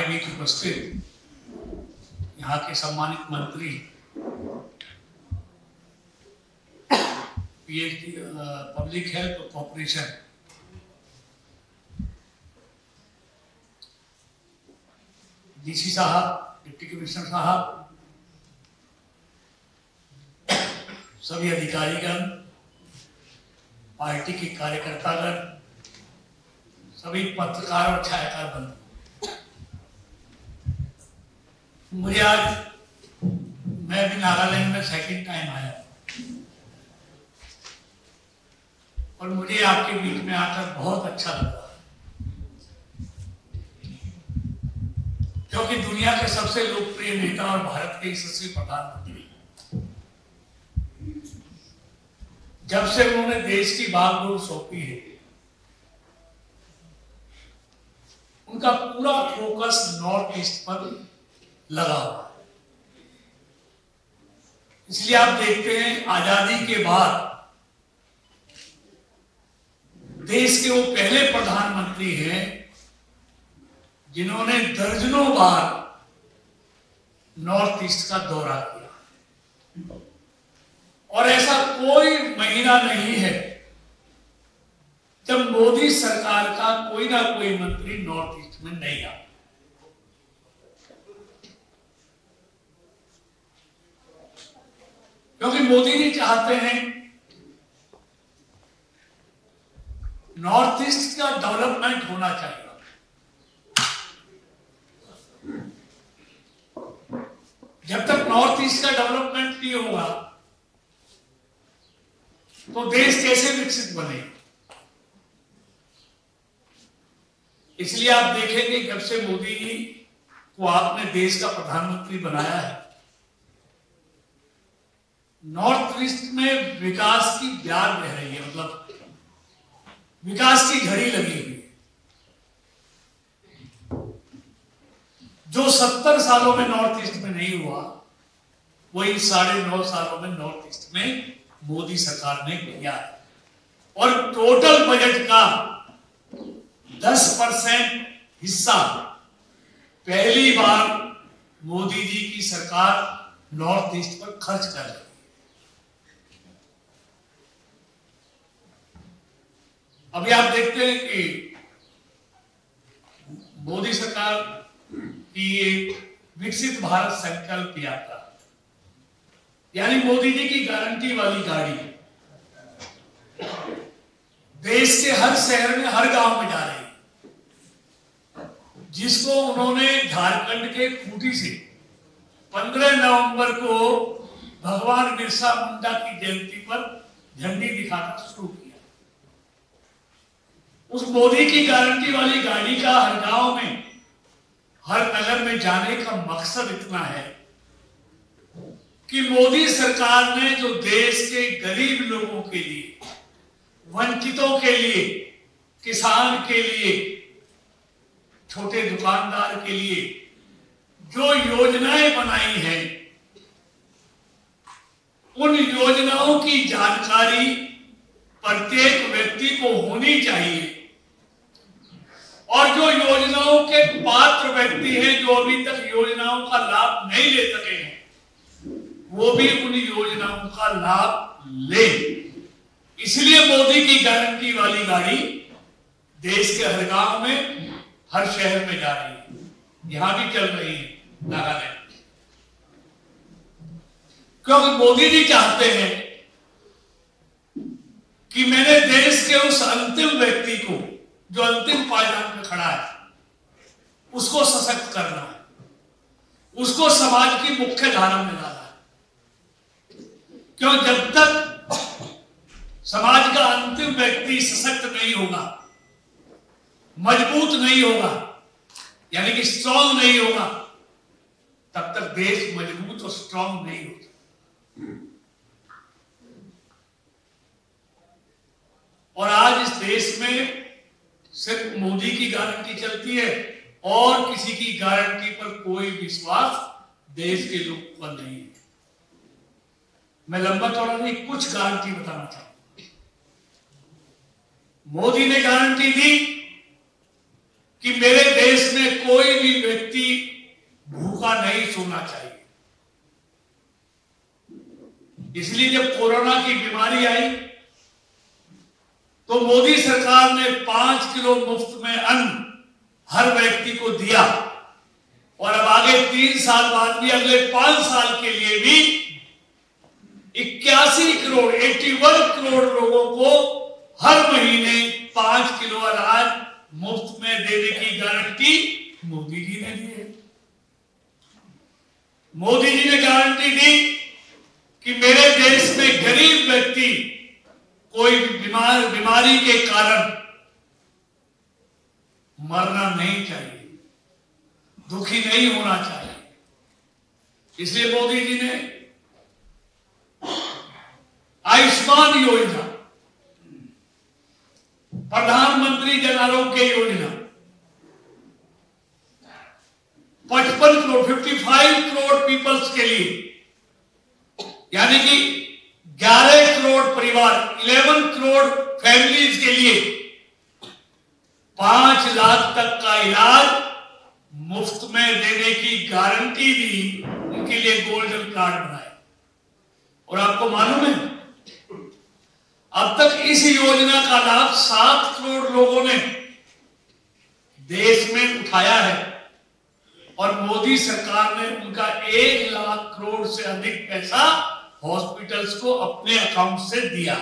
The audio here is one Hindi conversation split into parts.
हमारे बीच उपस्थित यहाँ के सम्मानित मंत्री PhD public health corporation DC साहब, डिप्टी कमिश्नर साहब, सभी अधिकारीगण, पार्टी के कार्यकर्तागण, सभी पत्रकार और छायाकार बंधु, मुझे आज मैं भी नागालैंड में सेकंड टाइम आया और मुझे आपके बीच में आकर बहुत अच्छा लगा, क्योंकि दुनिया के सबसे लोकप्रिय नेता और भारत के यशस्वी प्रधानमंत्री जब से उन्होंने देश की बागडोर सौंपी है, उनका पूरा फोकस नॉर्थ ईस्ट पर लगा हुआ है। इसलिए आप देखते हैं आजादी के बाद देश के वो पहले प्रधानमंत्री हैं जिन्होंने दर्जनों बार नॉर्थ ईस्ट का दौरा किया और ऐसा कोई महीना नहीं है जब मोदी सरकार का कोई ना कोई मंत्री नॉर्थ ईस्ट में नहीं आता। क्योंकि मोदी जी चाहते हैं नॉर्थ ईस्ट का डेवलपमेंट होना चाहिए। जब तक नॉर्थ ईस्ट का डेवलपमेंट नहीं होगा तो देश कैसे विकसित बनेगा। इसलिए आप देखेंगे जब से मोदी जी को आपने देश का प्रधानमंत्री बनाया है, नॉर्थ ईस्ट में विकास की ब्याज बह रही है, मतलब विकास की घड़ी लगी हुई है। जो 70 सालों में नॉर्थ ईस्ट में नहीं हुआ, वो इन 9.5 सालों में नॉर्थ ईस्ट में मोदी सरकार ने किया है। और टोटल बजट का 10% हिस्सा पहली बार मोदी जी की सरकार नॉर्थ ईस्ट पर खर्च कर रही है। अभी आप देखते हैं कि मोदी सरकार की एक विकसित भारत संकल्प यात्रा, यानी मोदी जी की गारंटी वाली गाड़ी देश के हर शहर में, हर गांव में जा रही है, जिसको उन्होंने झारखंड के खूंटी से 15 नवंबर को भगवान बिरसा मुंडा की जयंती पर झंडी दिखाकर शुरू किया। उस मोदी की गारंटी वाली गाड़ी का हर गांव में, हर नगर में जाने का मकसद इतना है कि मोदी सरकार ने जो देश के गरीब लोगों के लिए, वंचितों के लिए, किसान के लिए, छोटे दुकानदार के लिए जो योजनाएं बनाई हैं, उन योजनाओं की जानकारी प्रत्येक व्यक्ति को होनी चाहिए और जो योजनाओं के पात्र व्यक्ति हैं, जो अभी तक योजनाओं का लाभ नहीं ले सके हैं, वो भी उन योजनाओं का लाभ ले। इसलिए मोदी की गारंटी वाली गाड़ी देश के हर गांव में, हर शहर में जा रही है। यहां भी चल रही है नागालैंड, क्योंकि मोदी जी चाहते हैं कि मैंने देश के उस अंतिम व्यक्ति को जो अंतिम पायदान में खड़ा है, उसको सशक्त करना है, उसको समाज की मुख्य धारा में लाना है। क्यों? जब तक समाज का अंतिम व्यक्ति सशक्त नहीं होगा, मजबूत नहीं होगा, यानी कि स्ट्रांग नहीं होगा, तब तक देश मजबूत और स्ट्रांग नहीं होता। और आज इस देश में सिर्फ मोदी की गारंटी चलती है और किसी की गारंटी पर कोई विश्वास देश के लोगों का नहीं है। मैं लंबा चौड़ा नहीं, कुछ गारंटी बताना चाहूंगा। मोदी ने गारंटी दी कि मेरे देश में कोई भी व्यक्ति भूखा नहीं सोना चाहिए। इसलिए जब कोरोना की बीमारी आई तो मोदी सरकार ने 5 किलो मुफ्त में अन्न हर व्यक्ति को दिया, और अब आगे 3 साल बाद भी अगले 5 साल के लिए भी 81 करोड़ 81 करोड़ लोगों को हर महीने 5 किलो अनाज मुफ्त में देने की गारंटी मोदी जी ने दी है। मोदी जी ने गारंटी दी कि मेरे देश में गरीब व्यक्ति कोई बीमारी के कारण मरना नहीं चाहिए, दुखी नहीं होना चाहिए। इसलिए मोदी जी ने आयुष्मान योजना, प्रधानमंत्री जन आरोग्य योजना 55 करोड़ 55 करोड़ पीपल्स के लिए, यानी कि 11 करोड़ परिवार 11 करोड़ फैमिलीज के लिए 5 लाख तक का इलाज मुफ्त में देने की गारंटी दी। उनके लिए गोल्डन कार्ड बनाए। और आपको मालूम है अब तक इस योजना का लाभ 7 करोड़ लोगों ने देश में उठाया है, और मोदी सरकार ने उनका 1 लाख करोड़ से अधिक पैसा हॉस्पिटल्स को अपने अकाउंट से दिया।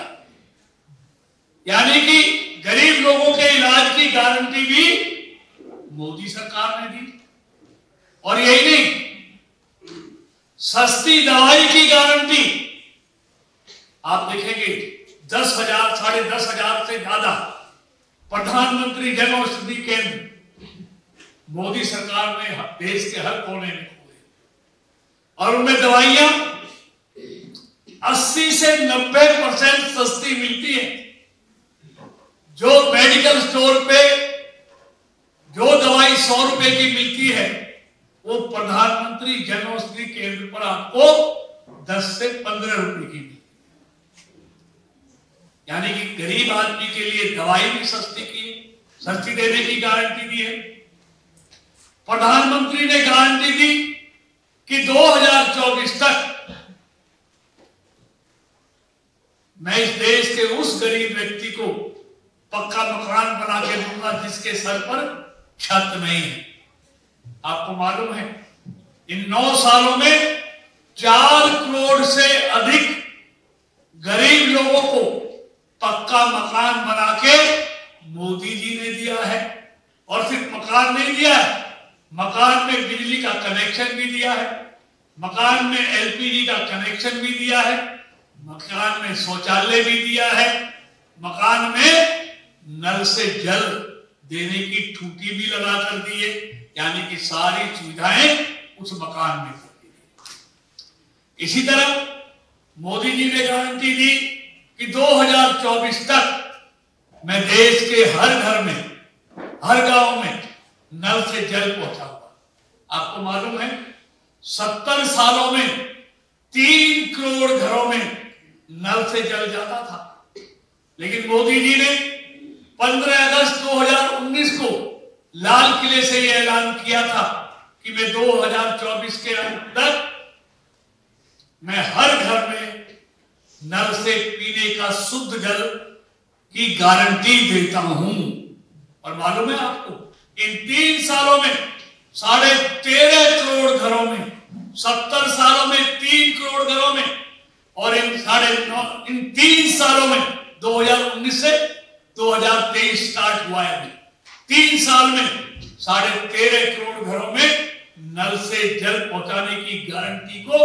यानी कि गरीब लोगों के इलाज की गारंटी भी मोदी सरकार ने दी। और यही नहीं, सस्ती दवाई की गारंटी। आप देखेंगे 10,000 10,500 से ज्यादा प्रधानमंत्री जन औषधि केंद्र मोदी सरकार ने देश के हर कोने में खोले, और उनमें दवाइयां 80 से 90% सस्ती मिलती है। जो मेडिकल स्टोर पे जो दवाई 100 रुपए की मिलती है, वो प्रधानमंत्री जन औषधि केंद्र पर आपको 10 से 15 रुपए की मिलती है। यानी कि गरीब आदमी के लिए दवाई भी सस्ती देने की गारंटी दी है। प्रधानमंत्री ने गारंटी दी कि 2024 तक मैं इस देश के उस गरीब व्यक्ति को पक्का मकान बना के दूंगा जिसके सर पर छत नहीं है। आपको मालूम है इन 9 सालों में 4 करोड़ से अधिक गरीब लोगों को पक्का मकान बना के मोदी जी ने दिया है। और सिर्फ मकान नहीं दिया है, मकान में बिजली का कनेक्शन भी दिया है, मकान में एलपीजी का कनेक्शन भी दिया है, मकान में शौचालय भी दिया है, मकान में नल से जल देने की टूटी भी लगा कर दी है। यानी कि सारी सुविधाएं उस मकान में कर दी। इसी तरह मोदी जी ने गारंटी दी कि 2024 तक मैं देश के हर घर में, हर गांव में नल से जल पहुंचाऊंगा। आपको मालूम है 70 सालों में 3 करोड़ घरों में नल से जल जाता था, लेकिन मोदी जी ने 15 अगस्त 2019 को लाल किले से यह ऐलान किया था कि मैं 2024 के अंत तक मैं हर घर में नल से पीने का शुद्ध जल की गारंटी देता हूं। और मालूम है आपको इन 3 सालों में 13.5 करोड़ घरों में, 70 सालों में 3 करोड़ घरों में, और इन 3 सालों में 2019 से 2023 स्टार्ट हुआ है, 3 साल में 13.5 करोड़ घरों में नल से जल पहुंचाने की गारंटी को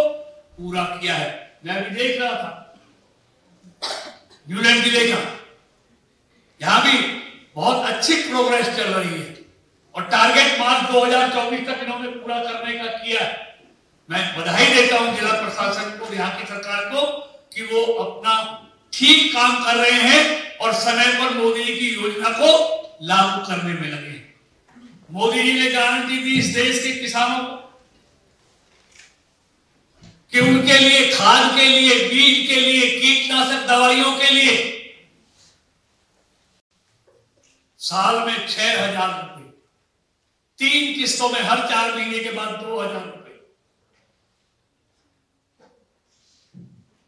पूरा किया है। मैं अभी देख रहा था न्यूलैंड जिले का, यहां भी बहुत अच्छी प्रोग्रेस चल रही है, और टारगेट मार्च 2024 तक इन्होंने पूरा करने का किया है। मैं बधाई देता हूं जिला प्रशासन को, यहाँ की सरकार को, कि वो अपना ठीक काम कर रहे हैं और समय पर मोदी जी की योजना को लागू करने में लगे हैं। मोदी जी ने गारंटी दी इस देश के किसानों को कि उनके लिए खाद के लिए, बीज के लिए, कीटनाशक दवाइयों के लिए साल में 6,000 रुपए 3 किस्तों में हर 4 महीने के बाद 2000 रुपए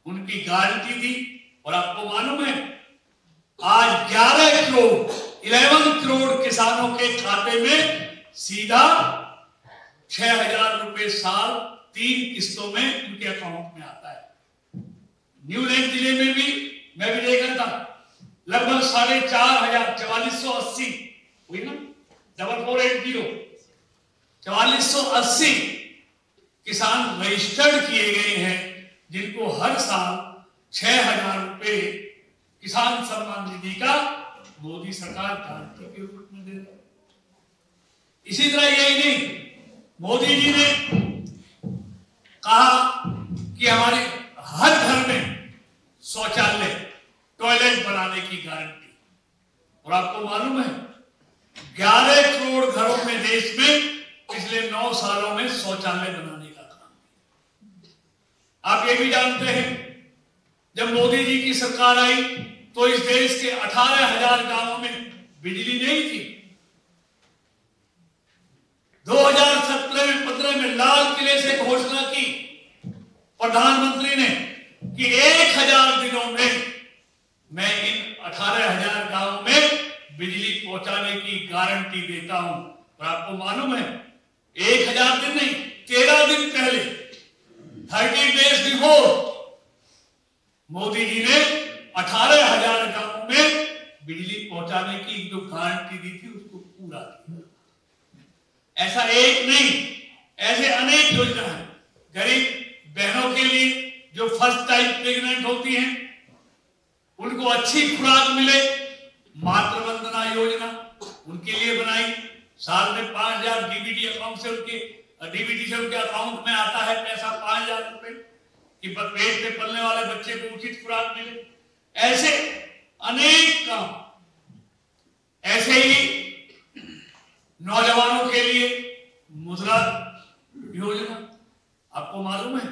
उनकी गारंटी थी। और आपको मालूम है आज 11 करोड़ किसानों के खाते में सीधा 6000 रुपए साल 3 किस्तों में उनके अकाउंट में आता है। न्यू लैंड जिले में भी मैं भी देखा था, लगभग 4500 4480 हुई ना, 4480 4480 किसान रजिस्टर्ड किए गए हैं, जिनको हर साल 6000 रुपए किसान सम्मान निधि का मोदी सरकार गारंटी के रूप में दे रही है। इसी तरह यही नहीं, मोदी जी ने कहा कि हमारे हर घर में शौचालय टॉयलेट बनाने की गारंटी। और आपको मालूम है 11 करोड़ घरों में देश में पिछले 9 सालों में शौचालय बनाने का काम किया। आप ये भी जानते हैं जब मोदी जी की सरकार आई तो इस देश के 18,000 गांवों में बिजली नहीं थी। 2017 में लाल किले से घोषणा की प्रधानमंत्री ने कि 1000 दिनों में मैं इन 18,000 गांवों में बिजली पहुंचाने की गारंटी देता हूं। और आपको मालूम है 1000 दिन नहीं, 13 दिन पहले 30 डेज बिफोर मोदी जी ने 18,000 गांवों में बिजली पहुंचाने की जो गारंटी दी थी उसको पूरा किया। ऐसा एक नहीं, ऐसे अनेक योजना है। गरीब बहनों के लिए जो फर्स्ट टाइम प्रेग्नेंट होती हैं उनको अच्छी खुराक मिले, मातृ वंदना योजना उनके लिए बनाई। साल में 5000 डीबीटी अकाउंट से उनके अकाउंट में आता है पैसा 5000 रुपए कि पेट में पलने वाले बच्चे को उचित खुराक मिले। ऐसे अनेक काम। ऐसे ही नौजवानों के लिए मुद्रा योजना, आपको मालूम है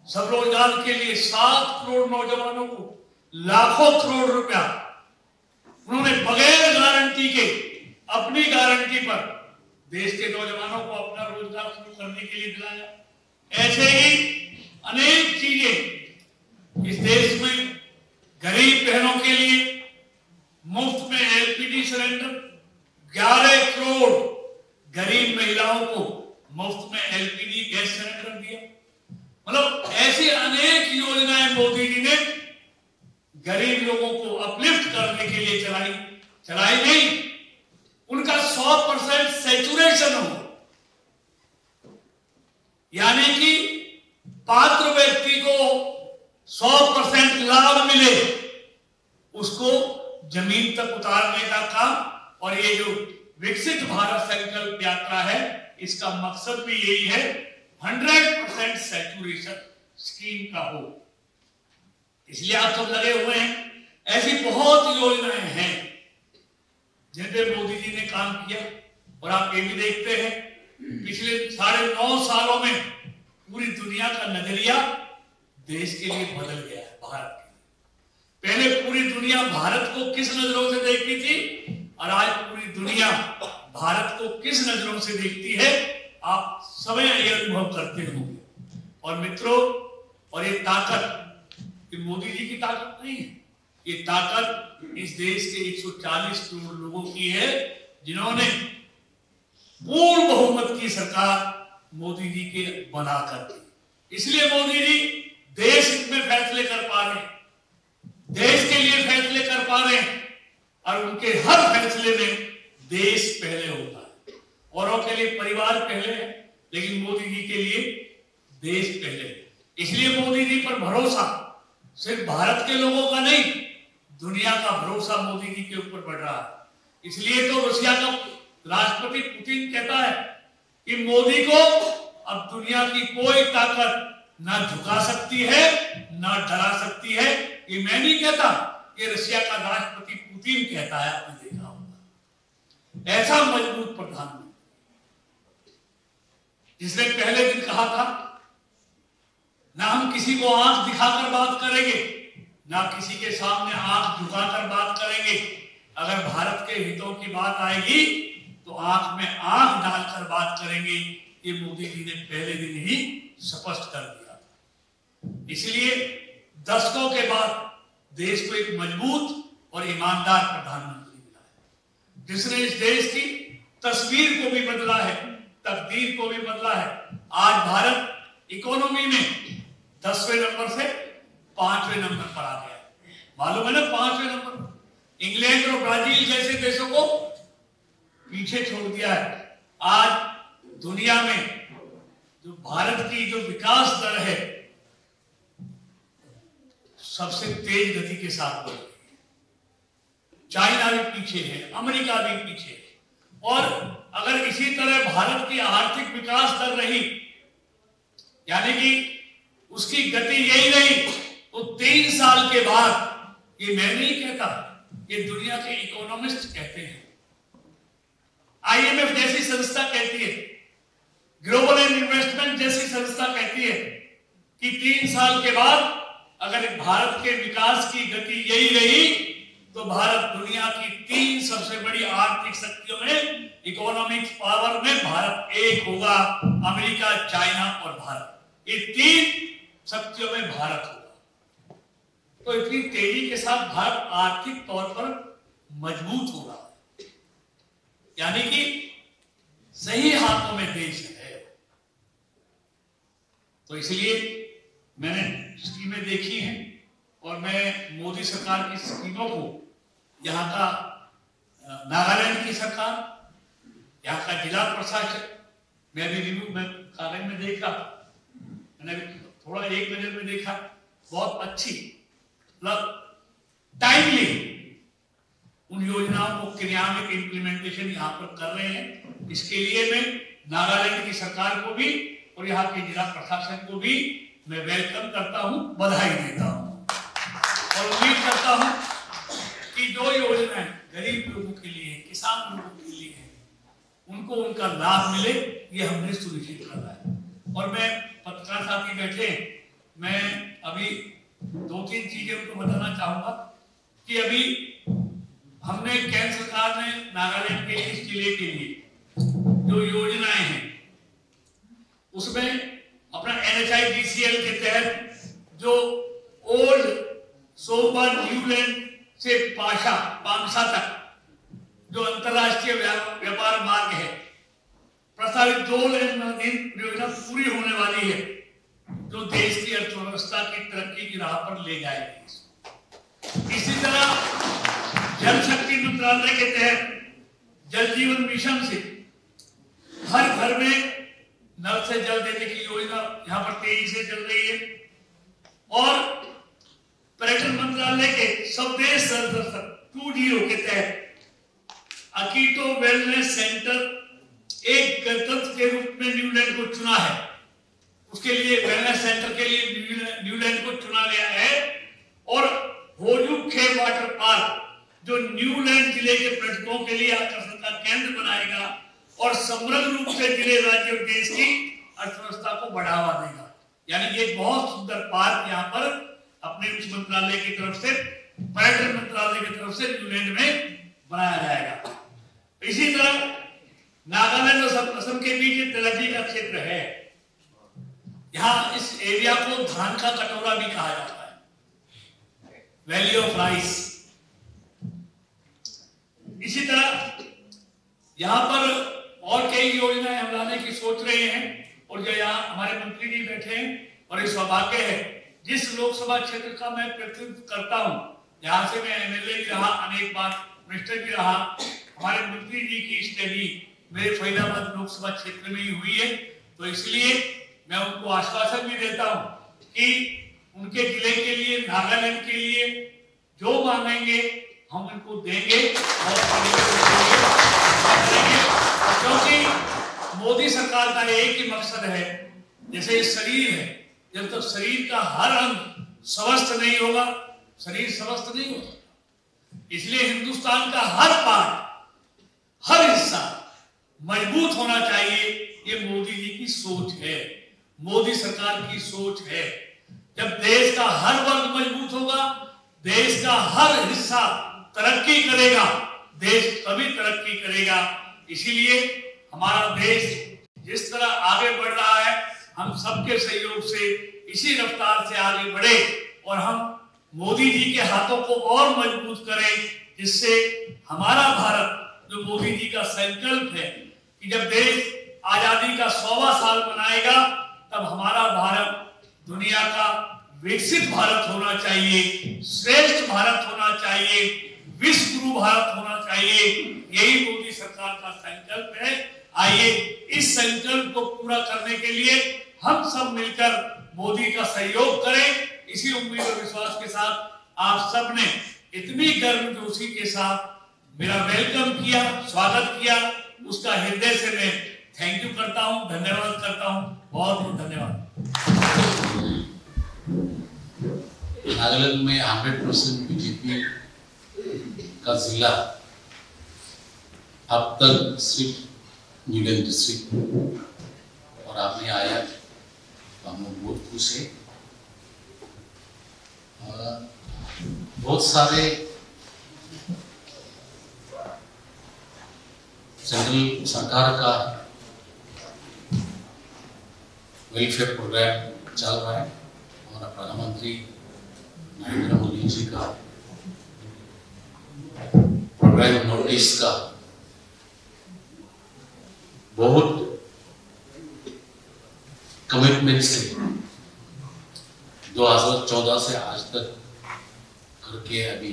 सब रोजगार के लिए 7 करोड़ नौजवानों को लाखों करोड़ रुपया उन्होंने बगैर गारंटी के अपनी गारंटी पर देश के नौजवानों को अपना रोजगार शुरू करने के लिए दिलाया। ऐसे ही अनेक चीजें इस देश में गरीब बहनों के लिए मुफ्त में एलपीजी सिलेंडर, 11 करोड़ गरीब महिलाओं को मुफ्त में एलपीजी गैस सिलेंडर दिया। मतलब ऐसी अनेक योजनाएं मोदी जी ने गरीब लोगों को अपलिफ्ट करने के लिए चलाई नहीं, उनका 100% सैचुरेशन हो, यानी कि पात्र व्यक्ति को 100% लाभ मिले, उसको जमीन तक उतारने का काम। और ये जो विकसित भारत संकल्प यात्रा है इसका मकसद भी यही है 100% सैचुरेशन स्कीम का हो। इसलिए आप सब लगे हुए हैं। ऐसी बहुत योजनाएं हैं जिन पे मोदी जी ने काम किया। और आप ये भी देखते हैं पिछले 9.5 सालों में पूरी दुनिया का नजरिया देश के लिए बदल गया है। भारत के लिए पहले पूरी दुनिया भारत को किस नजरों से देखती थी और आज पूरी दुनिया भारत को किस नजरों से देखती है, आप सभी ये अनुभव करते होंगे। और मित्रों, और ये ताकत ये मोदी जी की ताकत नहीं है, ये ताकत इस देश के 140 करोड़ लोगों की है जिन्होंने पूर्ण बहुमत की सरकार मोदी जी के बनाकर दी। इसलिए मोदी जी देश में फैसले कर पा रहे हैं, देश के लिए फैसले कर पा रहे हैं। और उनके हर फैसले में देश पहले होता है। औरों के लिए परिवार पहले है, लेकिन मोदी जी के लिए देश पहले है। इसलिए मोदी जी पर भरोसा सिर्फ भारत के लोगों का नहीं, दुनिया का भरोसा मोदी जी के ऊपर बढ़ रहा है। इसलिए तो रशिया का राष्ट्रपति पुतिन कहता है कि मोदी को अब दुनिया की कोई ताकत ना झुका सकती है ना डरा सकती है। ये मैं नहीं कहता, ये रशिया का राष्ट्रपति पुतिन कहता है। आपने देखा होगा ऐसा मजबूत प्रधानमंत्री जिसने पहले दिन कहा था ना हम किसी को आंख दिखाकर बात करेंगे, ना किसी के सामने आंख झुकाकर बात करेंगे। अगर भारत के हितों की बात आएगी तो आंख में आंख डालकर बात करेंगे, ये मोदी जी ने पहले दिन ही स्पष्ट कर दिया था। इसलिए दशकों के बाद देश को एक मजबूत और ईमानदार प्रधानमंत्री मिला है, जिसने इस देश की तस्वीर को भी बदला है, तकदीर को भी बदला है। आज भारत इकोनॉमी में 10वें नंबर से 5वें नंबर पर आ गया है। मालूम है ना, 5वें नंबर। इंग्लैंड और ब्राजील जैसे देशों को पीछे छोड़ दिया है। आज दुनिया में जो भारत की जो विकास दर है सबसे तेज गति के साथ बढ़ रही है। चाइना भी पीछे है, अमेरिका भी पीछे है। और अगर इसी तरह भारत की आर्थिक विकास दर रही, यानी कि उसकी गति यही रही, तो 3 साल के बाद, ये मैं नहीं कहता, ये दुनिया के इकोनॉमिस्ट कहते हैं, IMF जैसी संस्था कहती है, ग्लोबल इन्वेस्टमेंट जैसी संस्था कहती है कि 3 साल के बाद अगर भारत के विकास की गति यही रही तो भारत दुनिया की 3 सबसे बड़ी आर्थिक शक्तियों में, इकोनॉमिक पावर में भारत एक होगा। अमेरिका, चाइना और भारत, ये 3 शक्तियों में भारत होगा। तो इतनी तेजी के साथ भारत आर्थिक तौर पर मजबूत हो रहा है, यानी कि सही हाथों में देश है। तो इसलिए मैंने स्कीमें देखी हैं और मैं मोदी सरकार की स्कीमों को, यहाँ का नागालैंड की सरकार, यहाँ का जिला प्रशासन, मैं भी रिव्यू में कागज में देखा, मैंने थोड़ा एक नजर में देखा, बहुत अच्छी टाइमली उन योजनाओं को क्रियान्वित इम्प्लीमेंटेशन यहाँ पर कर रहे हैं। इसके लिए मैं नागालैंड की सरकार को भी और यहाँ के जिला प्रशासन को भी मैं वेलकम करता हूँ, बधाई देता हूँ और उम्मीद करता हूँ कि जो योजनाएं गरीब लोगों के लिए, किसान लोगों के लिए है, उनको उनका लाभ मिले, ये हमने सुनिश्चित करना है। और मैं पत्रकार साथी बैठे, मैं अभी 2-3 चीजें उनको बताना चाहूंगा कि अभी हमने केंद्र सरकार ने नागालैंड के इस जिले के लिए जो योजनाएं हैं उसमें अपना NHIDCL के तहत जो ओल्ड सोमवार न्यूलैंड से पांसा तक जो अंतरराष्ट्रीय व्यापार मार्ग है, प्रस्तावित 2 लेन योजना पूरी होने वाली है, जो देश की अर्थव्यवस्था की तरक्की की राह पर ले जाएगी। इसी तरह जल शक्ति मंत्रालय के तहत जल जीवन मिशन से हर घर में नल से जल देने की योजना यहाँ पर तेजी से चल रही है। और पर्यटन मंत्रालय के स्वदेश दर्शन 2.0 के तहत अकीतो वेलनेस सेंटर एक गणतंत्र के रूप में न्यूलैंड को चुना है। उसके लिए वेलनेस सेंटर के लिए न्यूलैंड को चुना गया है। और होजू खेल वाटर पार्क जो न्यूलैंड जिले के पर्यटकों के लिए आकर्षण का केंद्र बनाएगा और समृद्ध रूप से जिले, राज्य और देश की अर्थव्यवस्था को बढ़ावा देगा। यानी ये बहुत सुंदर पार्क यहाँ पर अपने उच्च मंत्रालय की तरफ से, पर्यटन मंत्रालय की तरफ से न्यूलैंड में बनाया जाएगा। इसी तरह नागालैंड और असम के बीच तेलंगी का क्षेत्र है, यहाँ इस एरिया को धान का कटोरा भी कहा जाता है, वैली ऑफ राइस। इसी तरह यहाँ पर और कई योजनाएं हम लाने की सोच रहे हैं। और जो यहाँ हमारे मंत्री जी बैठे हैं, और ये सौभाग्य है जिस लोकसभा क्षेत्र का मैं प्रतिनिधित्व करता हूँ, यहाँ से मैं MLA भी रहा, अनेक बार मिनिस्टर भी रहा, हमारे मंत्री जी की स्टडी मेरे फरीदाबाद लोकसभा क्षेत्र में ही हुई है। तो इसलिए मैं उनको आश्वासन भी देता हूँ कि उनके जिले के लिए, नागालैंड के लिए जो मांगेंगे हम उनको देंगे और करेंगे। क्योंकि मोदी सरकार का एक ही मकसद है, जैसे शरीर है, जब तक शरीर का हर अंग स्वस्थ नहीं होगा, शरीर स्वस्थ नहीं होगा। इसलिए हिंदुस्तान का हर पार्ट, हर हिस्सा मजबूत होना चाहिए। ये मोदी जी की सोच है, मोदी सरकार की सोच है। जब देश का हर वर्ग मजबूत होगा, देश का हर हिस्सा तरक्की करेगा, देश तभी तरक्की करेगा इसीलिए हमारा देश जिस तरह आगे बढ़ रहा है, हम सबके सहयोग से इसी रफ्तार से आगे बढ़े और हम मोदी जी के हाथों को और मजबूत करें, जिससे हमारा भारत, जो मोदी जी का संकल्प है कि जब देश आजादी का 100वां साल मनाएगा तब हमारा भारत दुनिया का विकसित भारत होना चाहिए, श्रेष्ठ भारत होना चाहिए, विश्व गुरु भारत होना चाहिए। यही मोदी सरकार का संकल्प है। आइए इस संकल्प को पूरा करने के लिए हम सब मिलकर मोदी का सहयोग करें। इसी उम्मीद और विश्वास के साथ आप सब ने इतनी गर्मजोशी के साथ मेरा वेलकम किया, स्वागत किया, उसका हृदय से मैं थैंक यू करता हूं, धन्यवाद करता हूं। बहुत बहुत धन्यवाद। नागालैंड में 100% बीजेपी का जिला अब तक सिर्फ न्यूलैंड डिस्ट्रिक्ट, और आपने आया तो हम लोग बहुत खुश है। बहुत सारे सेंट्रल सरकार का वेलफेयर प्रोग्राम चल रहा है। हमारा प्रधानमंत्री नरेंद्र मोदी जी का प्रोग्राम नोटिस का बहुत कमिटमेंट से 2014 से आज तक करके अभी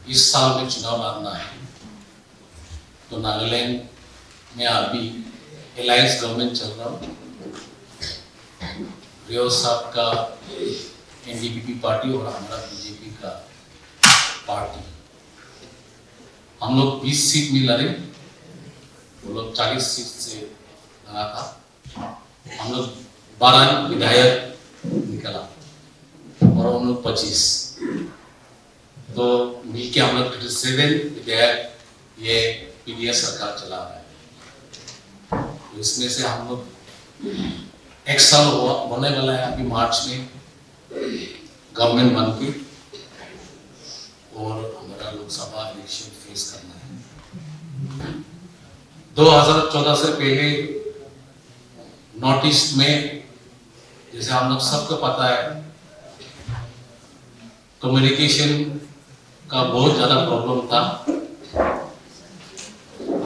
इस साल में चुनाव लड़ना है, तो नागालैंड में अभी एलायंस गवर्नमेंट चल रहा है। रियो साहब का एनडीपी पार्टी और हमारा बीजेपी का पार्टी, हम लोग 20 सीट में लड़े, वो लोग 40 सीट से लड़ा था। हम लोग 12 विधायक निकला और हम लोग 25, तो मिलके हम लोग 37 विधायक ये पीडीएस सरकार चला रहा है। तो इसमें से हम लोग एक साल होने वाला है अभी मार्च में गवर्नमेंट बन के, और हमारा लोकसभा इलेक्शन फेस करना है। 2014 से पहले नॉर्थ ईस्ट में, जैसे हम लोग सबको पता है, कम्युनिकेशन का बहुत ज्यादा प्रॉब्लम था।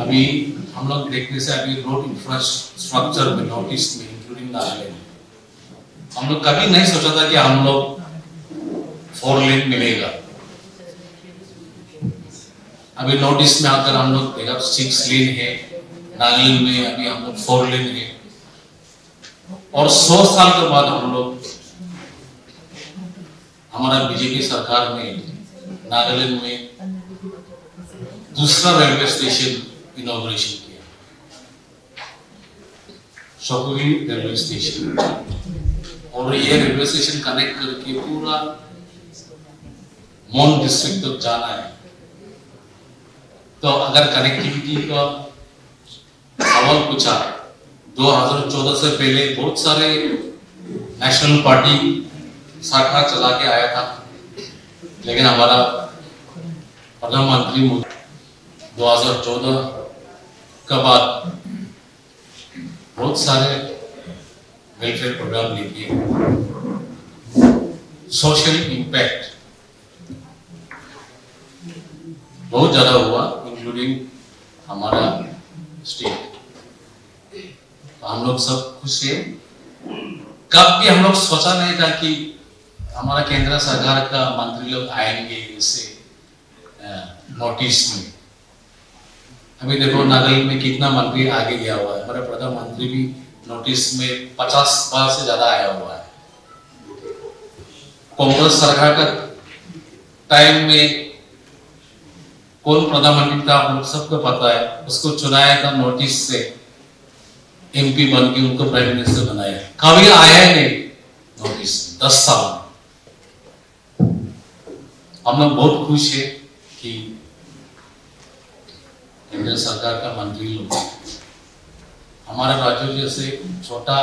अभी हम लोग देखने से अभी रोड इंफ्रास्ट्रक्चर में नॉर्थ ईस्ट में इंक्लूडिंग नागालैंड, हम लोग कभी नहीं सोचा था कि हम लोग 4 लेन मिलेगा। अभी नॉर्थ ईस्ट में आकर हम लोग देखा 6 लेन है, नागालैंड में अभी हम लोग 4 लेन है, और 100 साल के बाद हम लोग, हमारा बीजेपी सरकार ने नागालैंड में दूसरा रेलवे स्टेशन इनॉग्रेशन किया, शोकुगी रेलवे स्टेशन, और ये रेलवे स्टेशन कनेक्ट करके पूरा मोन डिस्ट्रिक्ट तक जाना है। तो अगर कनेक्टिविटी का सवाल पूछा, 2014 से पहले बहुत सारे नेशनल पार्टी सरकार चला के आया था, लेकिन हमारा प्रधानमंत्री 2014 के बाद बहुत सारे वेलफेयर प्रोग्राम लेके सोशल इम्पैक्ट बहुत ज्यादा हुआ, इंक्लूडिंग हमारा स्टेट। तो हम लोग सब खुश है। कब भी हम लोग सोचा नहीं था कि हमारा केंद्र सरकार का मंत्री लोग आएंगे इससे नोटिस में। अभी देखो नागालैंड में कितना मंत्री आगे गया हुआ है, हमारा प्रधानमंत्री भी नोटिस में 50 बार से ज्यादा आया हुआ है। कांग्रेस सरकार का टाइम में कौन प्रधानमंत्री था आप लोग सबको पता है, उसको चुनाया था नोटिस से, एमपी बन के उनको प्राइम मिनिस्टर बनाया, कभी आया नहीं नोटिस 10 साल। हम लोग बहुत खुश है कि केंद्र सरकार का मंत्री लोग हमारे राज्य जैसे छोटा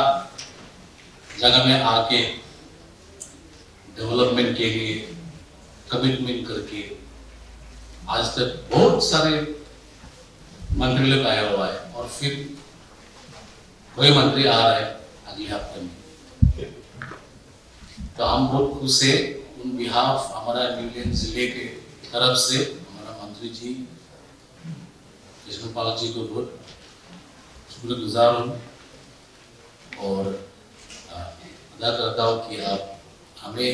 जगह में आके डेवलपमेंट के लिए कमिटमेंट करके आज तक बहुत सारे मंत्री लोग आया हुआ है और फिर कोई मंत्री आ रहा है अगले हफ्ते में। तो हम बहुत खुश है, उन बिहाफ हमारा न्यूलैंड जिले के तरफ से हमारा मंत्री जी कृष्णपाल जी को बहुत शुक्रगुजार हूँ और अदा करता हूँ कि आप हमें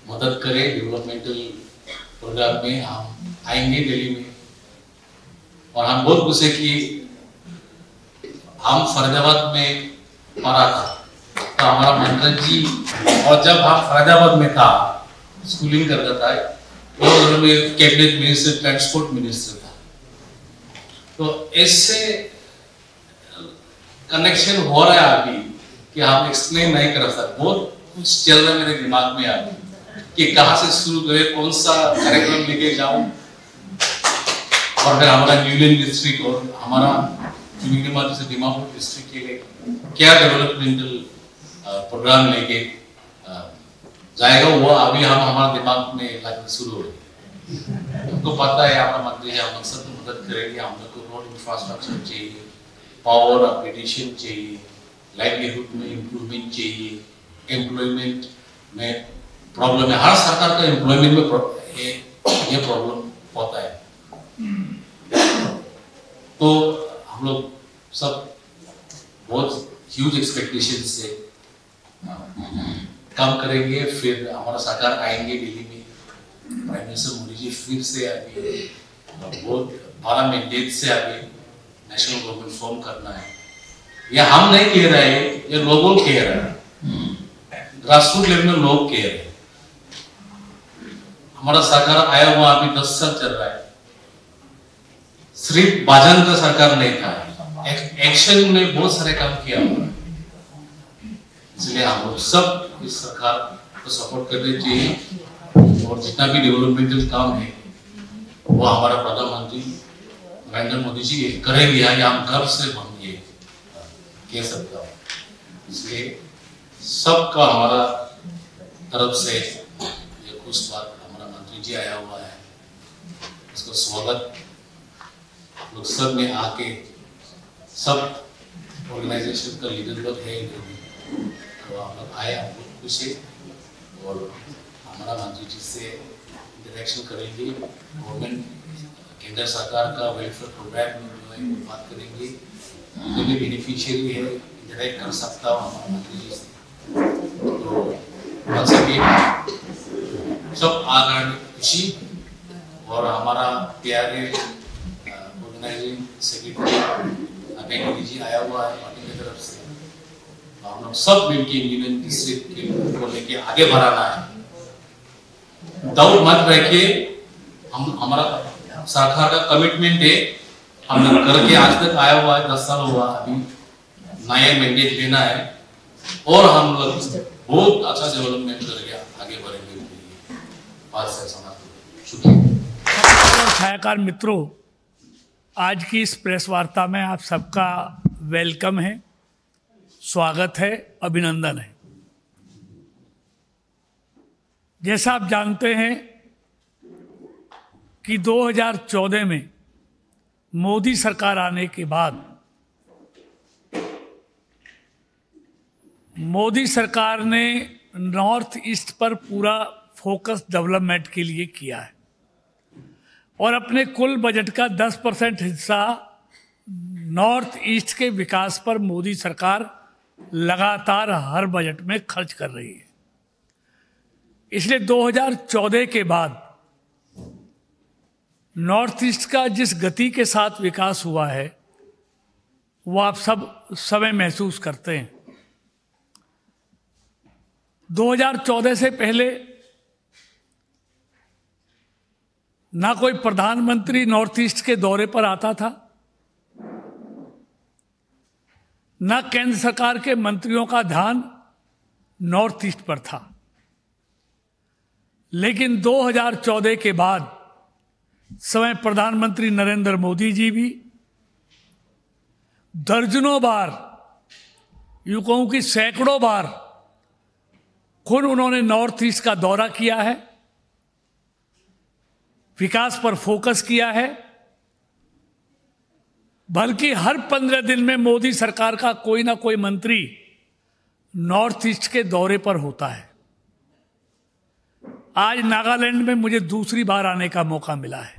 मदद करें डेवलपमेंटल प्रोग्राम में। हम आएंगे दिल्ली में और हम बहुत खुश है कि हम फरीदाबाद में पढ़ा था तो हमारा मंत्री जी, और जब हम फरीदाबाद में था स्कूलिंग करता था तो में कैबिनेट मिनिस्टर ट्रांसपोर्ट मिनिस्टर था। तो इससे कनेक्शन हो रहा है अभी कि हम एक्सप्लेन नहीं कर सकते, बहुत कुछ चल रहा है मेरे दिमाग में अभी कि कहाँ से शुरू करें, कौन सा कार्यक्रम लेके जाऊं। और फिर हमारा न्यूलैंड डिस्ट्रिक्ट और हमारा जैसे दीमापुर डिस्ट्रिक्ट के लिए क्या डेवलपमेंटल प्रोग्राम लेके जाएगा, वो अभी हम हमारे दिमाग में लगना शुरू हो गया। हमको पता है हमारा मंत्री है, हम सब मदद करेंगे। हम लोग को रोड इंफ्रास्ट्रक्चर चाहिए, पावर अपग्रेडेशन चाहिए, लाइवलीहुड में इम्प्रूवमेंट चाहिए, एम्प्लॉयमेंट में प्रॉब्लम है, हर सरकार का एम्प्लॉयमेंट में ये प्रॉब्लम होता है। तो हम लोग सब बहुत ह्यूज एक्सपेक्टेशन से काम करेंगे। फिर हमारा सरकार आएंगे दिल्ली में, प्राइम मिनिस्टर मोदी जी फिर से अभी बहुत 12 मैंडेट से अभी नेशनल गवर्नमेंट फॉर्म करना है। ये हम नहीं कह रहे हैं, ये लोगों कह रहे हैं, ग्रासरूट लेवल में लोग कह रहे हैं। हमारा सरकार आया हुआ अभी 10 साल चल रहा है, सिर्फ भाजन का सरकार नहीं था, एक्शन में बहुत सारे काम किया हुआ। इसलिए हम लोग सब इस सरकार को सपोर्ट करने चाहिए और जितना भी डेवलपमेंटल काम है वो हमारा प्रधानमंत्री नरेंद्र मोदी जी करेंगे, हम गर्व से हम ये कह सकता हूँ। इसलिए सबका हमारा तरफ से ये खुश बात, हमारा मंत्री जी आया हुआ है, इसको स्वागत लोग सब में आके सब ऑर्गेनाइजेशन का लीडर लोग है तो हम लोग आए, हम लोग खुश है और हमारा मंत्री जी से इंटरेक्शन करेंगे। गवर्नमेंट केंद्र सरकार का वेलफेयर प्रोग्राम में जो है वो बात करेंगे, जो भी बेनिफिशियरी है इंटरेक्ट कर सकता हूँ हमारा मंत्री जी से। तो once again सब आकर खुशी और हमारा प्यारे ऑर्गेनाइजिंग सेक्रेटरी अभय जी आया हुआ है पार्टी की तरफ से, हम लोग सब मिलकर यूनियन डिस्ट्रिक्ट को लेके आगे बढ़ाना है। डाउट मत रखिए, हम हमारा सरकार का कमिटमेंट है, हम लोग करके आज तक आया हुआ है, 10 साल हुआ, अभी नया मैंडेट लेना है और हम लोग बहुत अच्छा डेवलपमेंट करके आगे बढ़ेंगे। शुक्रिया। छायाकार मित्रों, आज की इस प्रेस वार्ता में आप सबका वेलकम है, स्वागत है, अभिनंदन है। जैसा आप जानते हैं कि 2014 में मोदी सरकार आने के बाद मोदी सरकार ने नॉर्थ ईस्ट पर पूरा फोकस डेवलपमेंट के लिए किया है और अपने कुल बजट का 10% हिस्सा नॉर्थ ईस्ट के विकास पर मोदी सरकार लगातार हर बजट में खर्च कर रही है। इसलिए 2014 के बाद नॉर्थ ईस्ट का जिस गति के साथ विकास हुआ है वो आप सब समय महसूस करते हैं। 2014 से पहले ना कोई प्रधानमंत्री नॉर्थ ईस्ट के दौरे पर आता था, ना केंद्र सरकार के मंत्रियों का ध्यान नॉर्थ ईस्ट पर था। लेकिन 2014 के बाद स्वयं प्रधानमंत्री नरेंद्र मोदी जी भी दर्जनों बार, यूं कहूं कि सैकड़ों बार खुद उन्होंने नॉर्थ ईस्ट का दौरा किया है, विकास पर फोकस किया है बल्कि हर 15 दिन में मोदी सरकार का कोई ना कोई मंत्री नॉर्थ ईस्ट के दौरे पर होता है। आज नागालैंड में मुझे दूसरी बार आने का मौका मिला है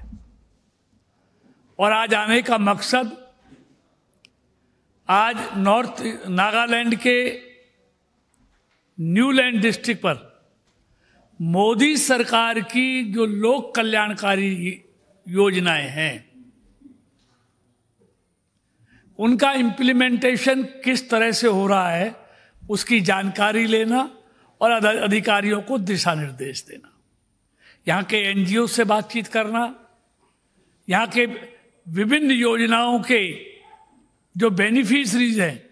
और आज आने का मकसद आज नॉर्थ नागालैंड के न्यूलैंड डिस्ट्रिक्ट पर मोदी सरकार की जो लोक कल्याणकारी योजनाएं हैं उनका इम्प्लीमेंटेशन किस तरह से हो रहा है उसकी जानकारी लेना और अधिकारियों को दिशा निर्देश देना, यहाँ के एनजीओ से बातचीत करना, यहाँ के विभिन्न योजनाओं के जो बेनिफिशरीज हैं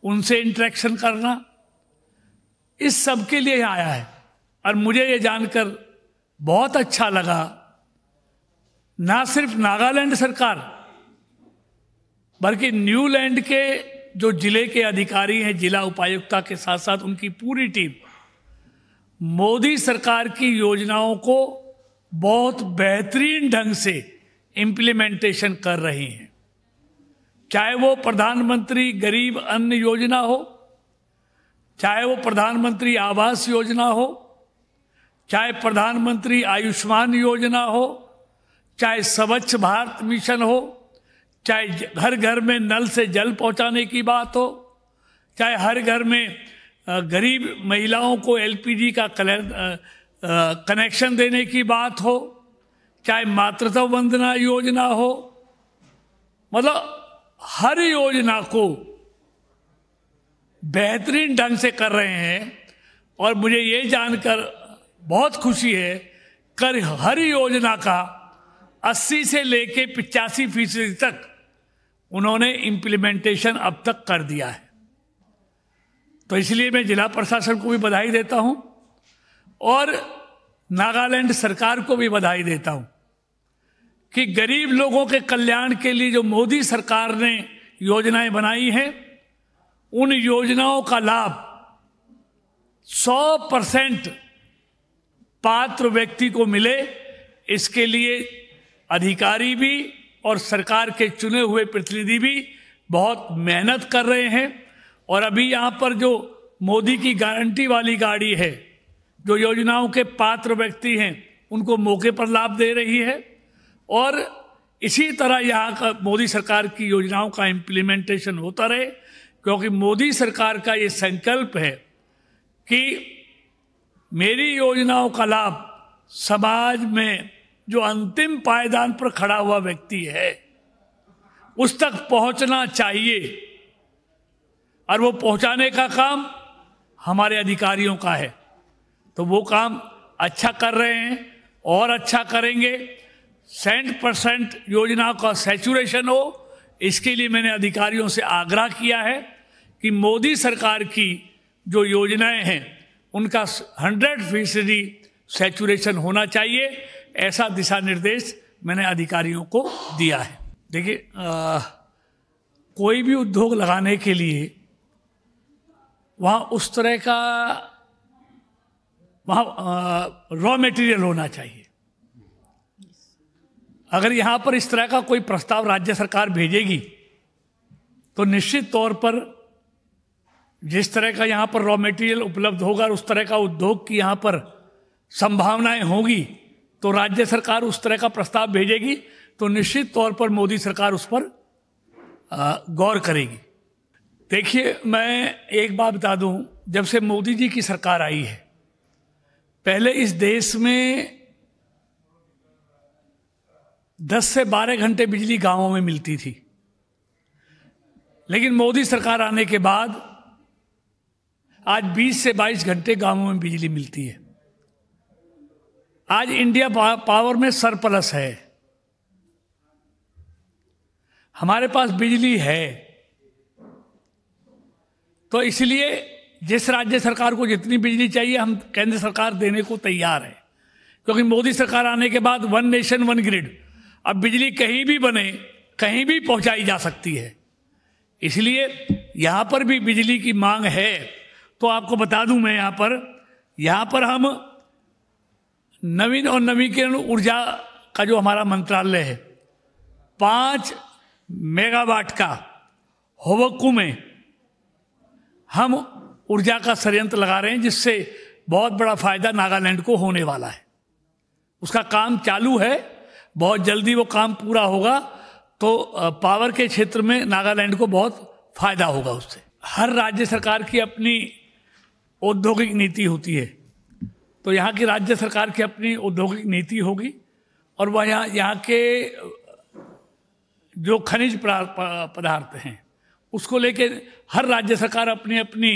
उनसे इंटरेक्शन करना, इस सब के लिए आया है। और मुझे ये जानकर बहुत अच्छा लगा, ना सिर्फ नागालैंड सरकार बल्कि न्यूलैंड के जो जिले के अधिकारी हैं, जिला उपायुक्ता के साथ साथ उनकी पूरी टीम मोदी सरकार की योजनाओं को बहुत बेहतरीन ढंग से इम्प्लीमेंटेशन कर रही हैं। चाहे वो प्रधानमंत्री गरीब अन्न योजना हो, चाहे वो प्रधानमंत्री आवास योजना हो, चाहे प्रधानमंत्री आयुष्मान योजना हो, चाहे स्वच्छ भारत मिशन हो, चाहे हर घर में नल से जल पहुंचाने की बात हो, चाहे हर घर में गरीब महिलाओं को एलपीजी का कनेक्शन देने की बात हो, चाहे मातृत्व वंदना योजना हो, मतलब हर योजना को बेहतरीन ढंग से कर रहे हैं। और मुझे ये जानकर बहुत खुशी है कि हर योजना का 80 से लेके 85% तक उन्होंने इम्प्लीमेंटेशन अब तक कर दिया है। तो इसलिए मैं जिला प्रशासन को भी बधाई देता हूं और नागालैंड सरकार को भी बधाई देता हूं कि गरीब लोगों के कल्याण के लिए जो मोदी सरकार ने योजनाएं बनाई हैं उन योजनाओं का लाभ 100% पात्र व्यक्ति को मिले, इसके लिए अधिकारी भी और सरकार के चुने हुए प्रतिनिधि भी बहुत मेहनत कर रहे हैं। और अभी यहाँ पर जो मोदी की गारंटी वाली गाड़ी है, जो योजनाओं के पात्र व्यक्ति हैं उनको मौके पर लाभ दे रही है। और इसी तरह यहाँ का मोदी सरकार की योजनाओं का इम्प्लीमेंटेशन होता रहे, क्योंकि मोदी सरकार का ये संकल्प है कि मेरी योजनाओं का लाभ समाज में जो अंतिम पायदान पर खड़ा हुआ व्यक्ति है उस तक पहुंचना चाहिए, और वो पहुंचाने का काम हमारे अधिकारियों का है। तो वो काम अच्छा कर रहे हैं और अच्छा करेंगे। 100% योजना का सैचुरेशन हो, इसके लिए मैंने अधिकारियों से आग्रह किया है कि मोदी सरकार की जो योजनाएं हैं उनका 100% सैचुरेशन होना चाहिए। ऐसा दिशा निर्देश मैंने अधिकारियों को दिया है। देखिए, कोई भी उद्योग लगाने के लिए वहाँ उस तरह का वहाँ रॉ मटेरियल होना चाहिए। अगर यहाँ पर इस तरह का कोई प्रस्ताव राज्य सरकार भेजेगी तो निश्चित तौर पर जिस तरह का यहाँ पर रॉ मटेरियल उपलब्ध होगा, उस तरह का उद्योग की यहाँ पर संभावनाएं होंगी, तो राज्य सरकार उस तरह का प्रस्ताव भेजेगी तो निश्चित तौर पर मोदी सरकार उस पर गौर करेगी। देखिए, मैं एक बात बता दूं, जब से मोदी जी की सरकार आई है, पहले इस देश में 10 से 12 घंटे बिजली गांवों में मिलती थी, लेकिन मोदी सरकार आने के बाद आज 20 से 22 घंटे गांवों में बिजली मिलती है। आज इंडिया पावर में सरप्लस है, हमारे पास बिजली है। तो इसलिए जिस राज्य सरकार को जितनी बिजली चाहिए हम केंद्र सरकार देने को तैयार है, क्योंकि मोदी सरकार आने के बाद 1 नेशन 1 ग्रिड, अब बिजली कहीं भी बने कहीं भी पहुंचाई जा सकती है। इसलिए यहाँ पर भी बिजली की मांग है। तो आपको बता दूं मैं यहाँ पर हम नवीन और नवीकरणीय ऊर्जा का जो हमारा मंत्रालय है, 5 मेगावाट का होवक्कू में हम ऊर्जा का संयंत्र लगा रहे हैं, जिससे बहुत बड़ा फायदा नागालैंड को होने वाला है। उसका काम चालू है, बहुत जल्दी वो काम पूरा होगा, तो पावर के क्षेत्र में नागालैंड को बहुत फायदा होगा उससे। हर राज्य सरकार की अपनी औद्योगिक नीति होती है, तो यहाँ की राज्य सरकार की अपनी औद्योगिक नीति होगी, और वह यहाँ के जो खनिज पदार्थ हैं उसको लेके हर राज्य सरकार अपनी अपनी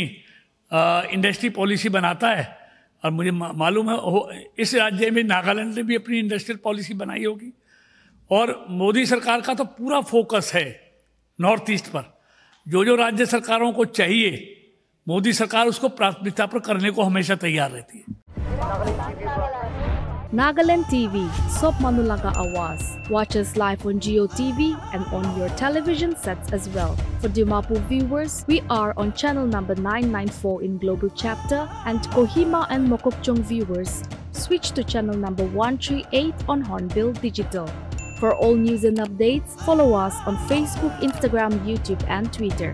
इंडस्ट्री पॉलिसी बनाता है। और मुझे मालूम है इस राज्य में नागालैंड ने भी अपनी इंडस्ट्रियल पॉलिसी बनाई होगी। और मोदी सरकार का तो पूरा फोकस है नॉर्थ ईस्ट पर। जो जो राज्य सरकारों को चाहिए, मोदी सरकार उसको प्राथमिकता पर करने को हमेशा तैयार रहती है। Nagaland TV, Sop Manulaga Awas. Watch us live on Geo TV and on your television sets as well. For Dimapur viewers, we are on channel number 994 in Global Chapter, and Kohima and Mokokchung viewers, switch to channel number 138 on Hornbill Digital. For all news and updates, follow us on Facebook, Instagram, YouTube and Twitter.